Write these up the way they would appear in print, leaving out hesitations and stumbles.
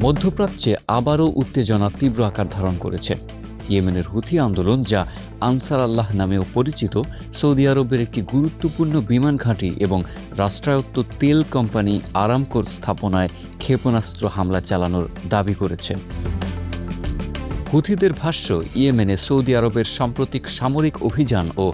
মধ্যপ্রাচ্যে আবারও উত্তেজনা তীব্র আকার ধারণ করেছে। ইয়েমেনের হুথি আন্দোলন, যা আনসার আল্লাহ নামেও পরিচিত, সৌদি আরবের একটি গুরুত্বপূর্ণ বিমান ঘাঁটি এবং রাষ্ট্রায়ত্ত তেল কোম্পানি আরামকোর স্থাপনায় ক্ষেপণাস্ত্র হামলা চালানোর দাবি করেছে। হুথিদের ভাষ্য, ইয়েমেনে সৌদি আরবের সাম্প্রতিক সামরিক অভিযান ও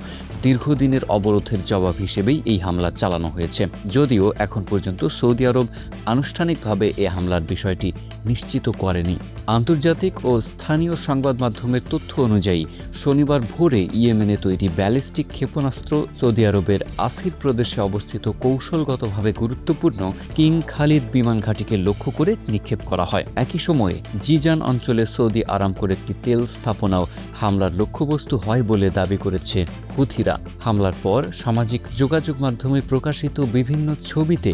দীর্ঘদিনের অবরোধের জবাব হিসেবেই এই হামলা চালানো হয়েছে, যদিও এখন পর্যন্ত সৌদি আরব আনুষ্ঠানিকভাবে এ হামলার বিষয়টি নিশ্চিত করেনি। আন্তর্জাতিক ও স্থানীয় সংবাদ মাধ্যমের তথ্য অনুযায়ী শনিবার ভোরে ইয়েমেনে তৈরি ব্যালিস্টিক ক্ষেপণাস্ত্র সৌদি আরবের আসির প্রদেশে অবস্থিত কৌশলগতভাবে গুরুত্বপূর্ণ কিং খালিদ বিমান ঘাঁটিকে লক্ষ্য করে নিক্ষেপ করা হয়। একই সময়ে জিজান অঞ্চলে সৌদি আরামকোর একটি তেল স্থাপনাও হামলার লক্ষ্যবস্তু হয় বলে দাবি করেছে হুথিরা। হামলার পর সামাজিক যোগাযোগ মাধ্যমে প্রকাশিত বিভিন্ন ছবিতে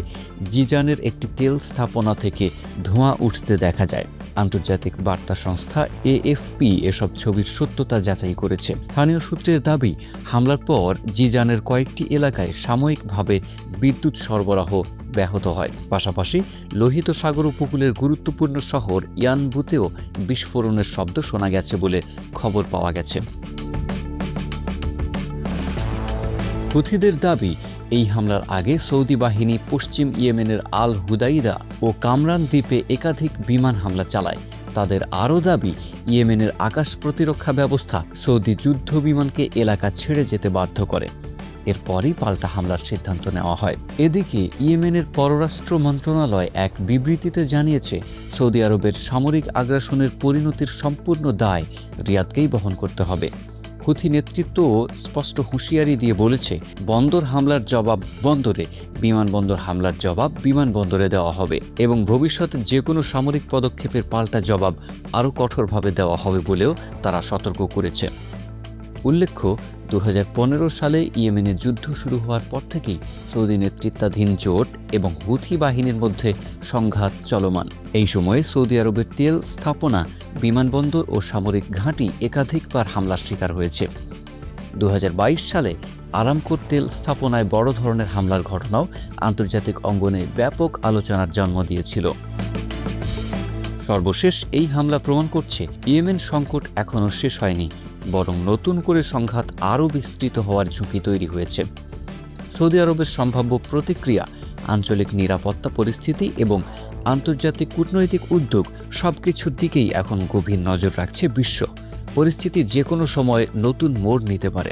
জিজানের একটি তেল স্থাপনা থেকে ধোঁয়া উঠতে দেখা যায়। আন্তর্জাতিক বার্তা সংস্থা এএফপি এসব ছবির সত্যতা যাচাই করেছে। স্থানীয় সূত্রের দাবি, হামলার পর জিজানের কয়েকটি এলাকায় সাময়িকভাবে বিদ্যুৎ সরবরাহ ব্যাহত হয়। পাশাপাশি লোহিত সাগর উপকূলের গুরুত্বপূর্ণ শহর ইয়ানবুতেও বিস্ফোরণের শব্দ শোনা গেছে বলে খবর পাওয়া গেছে। হুথিদের দাবি, এই হামলার আগে সৌদি বাহিনী পশ্চিম ইয়েমেনের আল হুদাইদা ও কামরান দ্বীপে একাধিক বিমান হামলা চালায়। তাদের আরও দাবি, ইয়েমেনের আকাশ প্রতিরক্ষা ব্যবস্থা সৌদি যুদ্ধ বিমানকে এলাকা ছেড়ে যেতে বাধ্য করে। এরপরই পাল্টা হামলার সিদ্ধান্ত নেওয়া হয়। এদিকে ইয়েমেনের পররাষ্ট্র মন্ত্রণালয় এক বিবৃতিতে জানিয়েছে, সৌদি আরবের সামরিক আগ্রাসনের পরিণতির সম্পূর্ণ দায় রিয়াদকেই বহন করতে হবে। হুথি নেতৃত্বও স্পষ্ট হুঁশিয়ারি দিয়ে বলেছে, বন্দর হামলার জবাব বন্দরে, বিমানবন্দর হামলার জবাব বিমানবন্দরে দেওয়া হবে এবং ভবিষ্যতে যে কোনো সামরিক পদক্ষেপের পাল্টা জবাব আরও কঠোরভাবে দেওয়া হবে বলেও তারা সতর্ক করেছে। উল্লেখ্য, 2015 সালে ইয়েমেনে যুদ্ধ শুরু হওয়ার পর থেকেই সৌদি নেতৃত্বাধীন জোট এবং হুথি বাহিনীর মধ্যে সংঘাত চলমান। এই সময়ে সৌদি আরবের তেল স্থাপনা, বিমানবন্দর ও সামরিক ঘাঁটি একাধিকবার হামলার শিকার হয়েছে। 2022 সালে আরামকোর তেল স্থাপনায় বড় ধরনের হামলার ঘটনাও আন্তর্জাতিক অঙ্গনে ব্যাপক আলোচনার জন্ম দিয়েছিল। সর্বশেষ এই হামলা প্রমাণ করছে, ইয়েমেন সংকট এখনও শেষ হয়নি, বরং নতুন করে সংঘাত আরও বিস্তৃত হওয়ার ঝুঁকি তৈরি হয়েছে। সৌদি আরবের সম্ভাব্য প্রতিক্রিয়া, আঞ্চলিক নিরাপত্তা পরিস্থিতি এবং আন্তর্জাতিক কূটনৈতিক উদ্যোগ সবকিছুর দিকেই এখন গভীর নজর রাখছে বিশ্ব। পরিস্থিতি যে কোনো সময় নতুন মোড় নিতে পারে।